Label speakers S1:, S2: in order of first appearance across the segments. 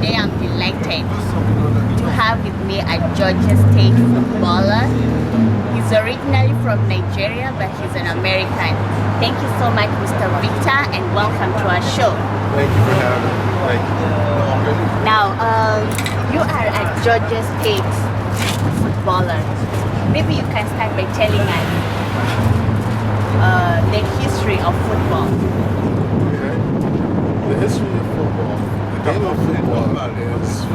S1: today I'm delighted to have with me a Georgia State footballer. He's originally from Nigeria, but he's an American. Thank you so much, Mr. Victor, and welcome to our show.
S2: Thank you for having me. Thank you.
S1: Now, you are a Georgia State footballer. Maybe you can start by telling us the history of football.
S2: Okay. The history of football. The game of football is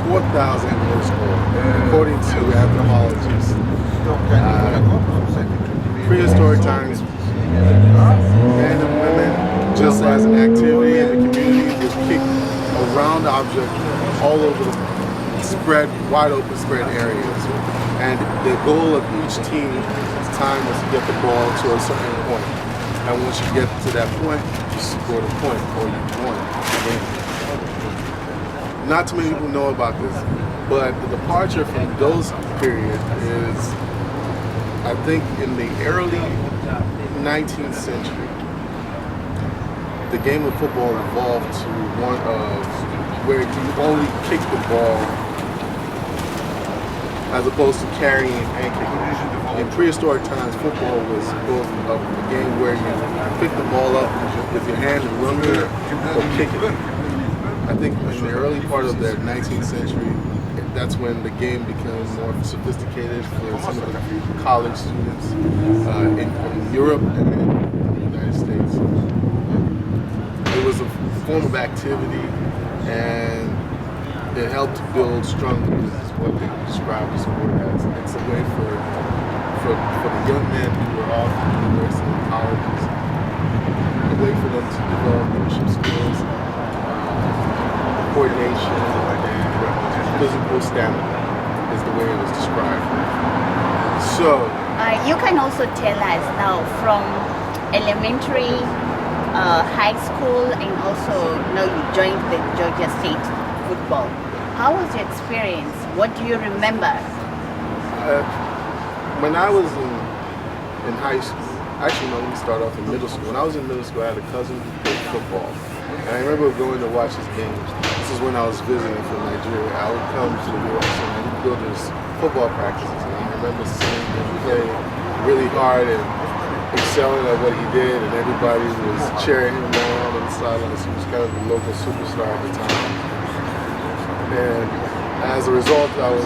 S2: 4,000 years old, according to anthropologists. Prehistoric times, men and women, just as an activity in the community, would kick a round object all over the wide open spread areas. And the goal of each team's time was to get the ball to a certain point. And once you get to that point, you score the point or you won the game. Not too many people know about this, but the departure from those periods is, I think, in the early 19th century, the game of football evolved to one of where you only kick the ball as opposed to carrying and kicking. In prehistoric times, football was both a game where you pick the ball up with your hand and run with it, or kick it. I think in the early part of the 19th century, that's when the game became more sophisticated for some of the college students in Europe and in the United States. It was a form of activity, and it helped build strong leaders, is what they describe the sport as. It's a way for the young men who were off at university and colleges, a way for them to develop leadership skills, coordination, and physical stamina is the way it was described. So,
S1: you can also tell us now from elementary, high school, and also now you joined the Georgia State football. How was your experience? What do you remember?
S2: When I was in high school, actually no, let me start off in middle school. When I was in middle school, I had a cousin who played football. And I remember going to watch his games. This is when I was visiting from Nigeria. I would come to the U.S. and he would go to his football practices. And I remember seeing him play really hard and excelling at what he did, and everybody was cheering him on the sidelines. He was kind of the local superstar at the time. And as a result, I was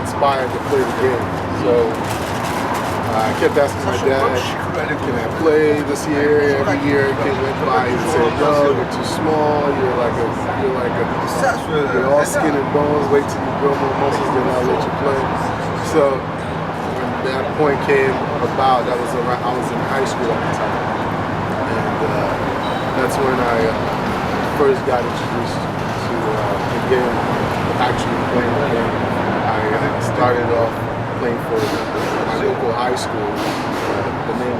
S2: inspired to play the game. So I kept asking my dad, can I play this year? Every year he went by and said, no, you're too small, you're all skin and bones, wait till you grow more muscles, then I'll let you play. So when that point came about, I was in high school at the time. And that's when I first got introduced to the game, actually playing the game. I started off playing for my local high school, the name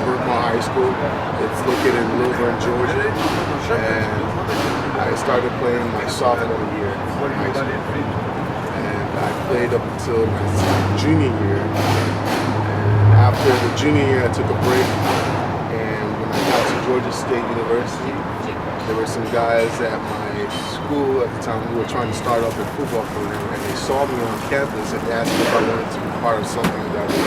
S2: Brookmore High School. It's located in Lilburn, Georgia, and I started playing my sophomore year in high school. And I played up until my junior year. And after the junior year, I took a break, and when I got to Georgia State University, there were some guys at my school at the time who were trying to start up a football program, and they saw me on campus and they asked me if I wanted to be part of something that was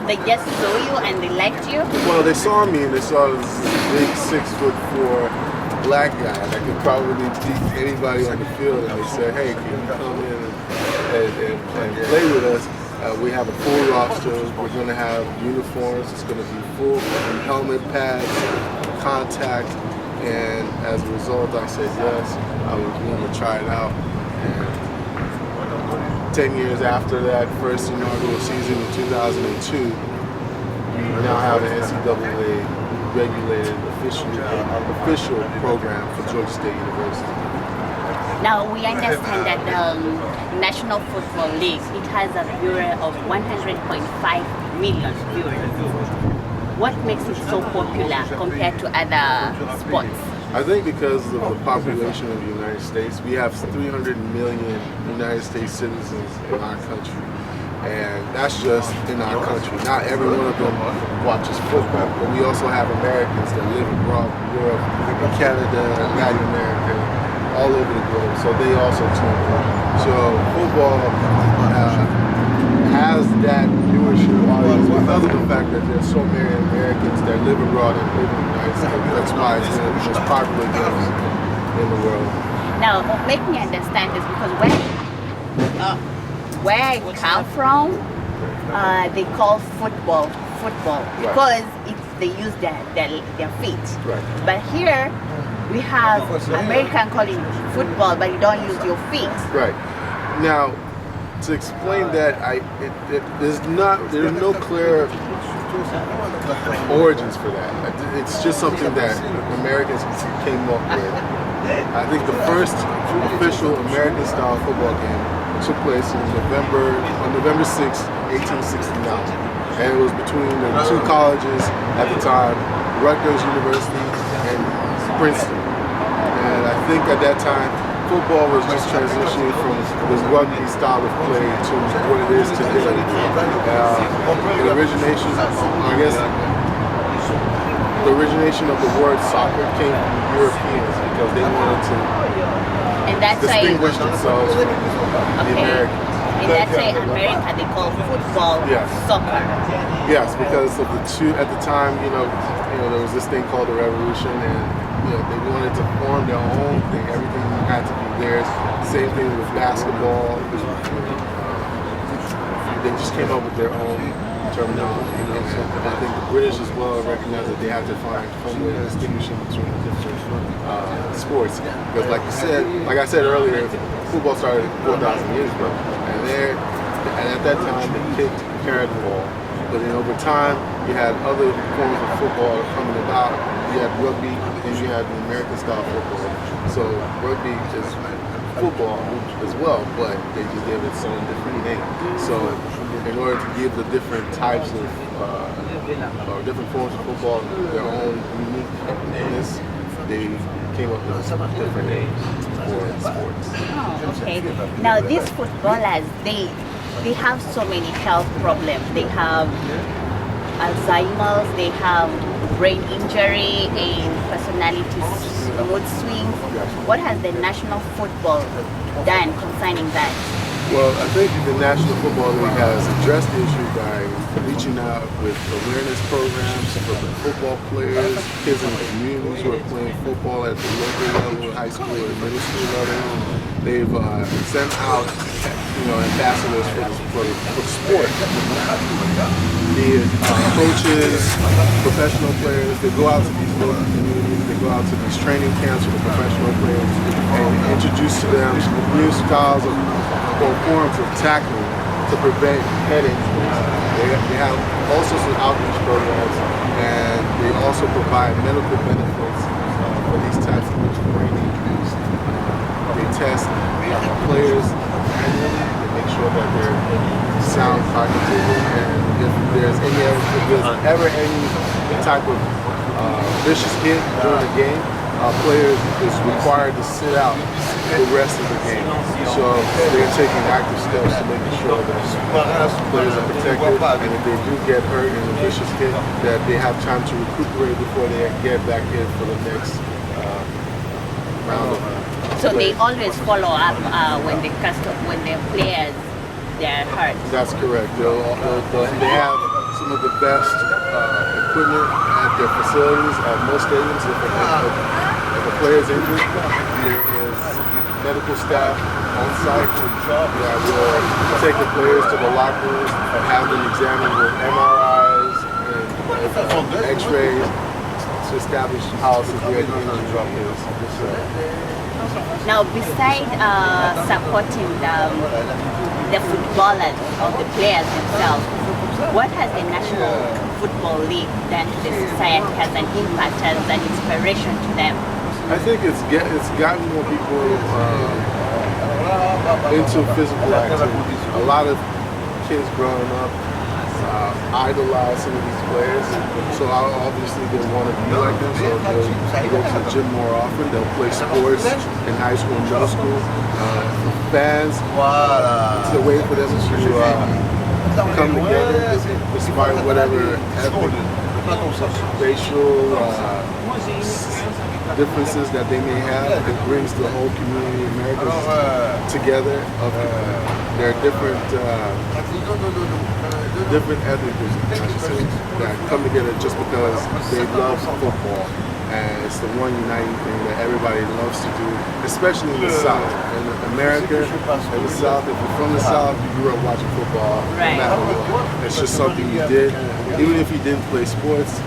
S1: They just saw you and they liked you?
S2: Well, they saw me and they saw this big 6'4" black guy that could probably beat anybody on the field, and they said, hey, can you come in and play with us? We have a full roster. We're going to have uniforms. It's going to be full helmet, pads, contact. And as a result, I said yes. I was willing to try it out. And 10 years after that first inaugural season in 2002, we now have an NCAA regulated official program for Georgia State University.
S1: Now we understand that the National Football League, it has a viewer of 100.5 million viewers. What makes it so popular compared to other sports?
S2: I think because of the population of the United States, we have 300 million United States citizens in our country. And that's just in our country. Not every one of them watches football, but we also have Americans that live abroad in Europe, in Canada, Latin America, all all over the globe, so they also tune in. So football has that viewership audience because of the fact that there's so many Americans that live abroad and live in the United States. That's why it's the most popular game in the world.
S1: Now, make me understand this because where I come from, they call football because they use their feet.
S2: Right.
S1: But here we have American calling football, but you don't use your feet.
S2: Right. Now, to explain that, there's no clear origins for that. It's just something that Americans came up with. I think the first official American-style football game took place on November 6, 1869. And it was between the two colleges at the time, Rutgers University and Princeton. And I think at that time, football was just transitioning from this rugby style of play to what it is today. The origination of the word soccer came from Europeans because they wanted to distinguish themselves from the Americans.
S1: And that's why in America they call football soccer.
S2: Yes, because of the two at the time, there was this thing called the Revolution, and they wanted to form their own thing. Everything had to be theirs. Same thing with basketball. They just came up with their own terminology. I think the British as well recognized that they had to find some way of distinguishing between different sports. Because like I said earlier, football started 4,000 years ago, and at that time they kicked, carried the ball. But then over time, you had other forms of football coming about. You had rugby, and you had the American-style football. So rugby is football as well, but they just gave it some different name. So in order to give the different types of, or different forms of football their own uniqueness, they came up with some different names for sports.
S1: Oh, okay. Now these footballers, they have so many health problems. They have Alzheimer's, they have brain injury and personality mood swings. What has the national football done concerning that?
S2: Well, I think the National Football League has addressed the issue by reaching out with awareness programs for the football players, kids in the communities who are playing football at the local level, high school or middle school level. They've sent out, ambassadors for sport. Be it coaches, professional players. They go out to these local communities. They go out to these training camps for the professional players and introduce to them new styles or forms of tackling to prevent head injuries. They have all sorts of outreach programs, and they also provide medical benefits for these types of brain injuries. They test players annually to make sure that they're sound cognitively, and if there's ever any type of vicious hit during the game, players is required to sit out the rest of the game. So they're taking active steps to making sure that players are protected, and if they do get hurt in a vicious hit, that they have time to recuperate before they get back in for the next round of
S1: So they always follow up when the players they're hurt.
S2: That's correct. They have some of the best equipment at their facilities at most stadiums. If a player is injured, there is medical staff on site that will take the players to the locker rooms and have them examined with MRIs and X-rays to establish how severe the injury is.
S1: Now, besides supporting the footballers or the players themselves, what has the National Football League done to the society as an impact, as an inspiration to them?
S2: I think it's gotten more people into physical activity. A lot of kids growing up idolize some of these players, so obviously they want to be like them, so they'll go to the gym more often. They'll play sports in high school and middle school. Fans, it's a way for them to come together despite whatever ethnic, racial, differences that they may have, it brings the whole community of Americans together. There are different ethnic groups, I should say, that come together just because they love football. And it's the one uniting thing that everybody loves to do, especially in the South. In America, in the South, if you're from the South, you grew up watching football.
S1: Right.
S2: No matter what. It's just something you did. Even if you didn't play sports,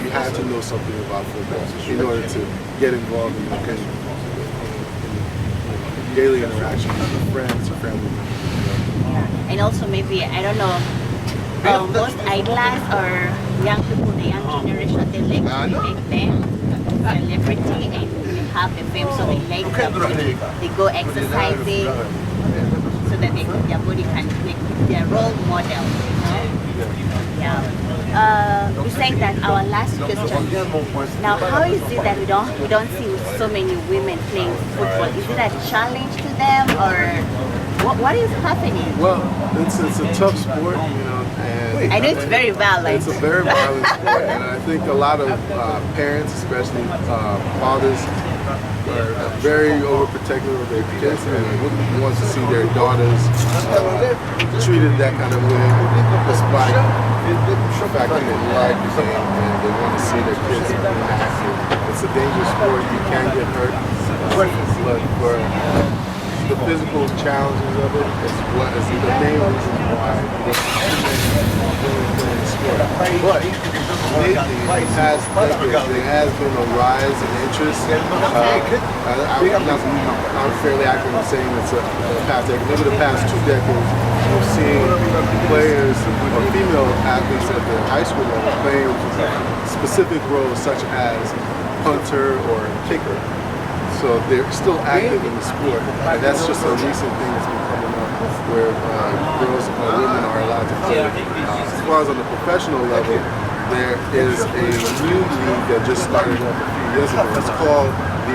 S2: you had to know something about football in order to get involved in daily interaction with your friends, your family members.
S1: And also maybe, I don't know, most idolize or young people, the young generation, they like them, celebrity, and they have the fame, so they like them. They go exercising so that their body can make their role model. Yeah. We're saying that our last question. Now, how is it that we don't see so many women playing football? Is it a challenge to them, or what is happening?
S2: Well, it's a tough sport, you know, and
S1: I know it's very violent.
S2: It's a very violent sport, and I think a lot of parents, especially fathers, are very overprotective of their kids and want to see their daughters treated that kind of way, despite the fact that they like the game and they want to see their kids being active. It's a dangerous sport. You can get hurt, but for the physical challenges of it is what is the main reason why women play the sport. But lately, in the past decades, there has been a rise in interest. I'm fairly accurate in saying it's the past decade. Maybe the past 2 decades, we've seen players or female athletes at the high school level playing specific roles such as punter or kicker. So they're still active in the sport, and that's just a recent thing that's been coming up where girls or women are allowed to play. As far as on the professional level, there is a new league that just started up a few years ago. It's called the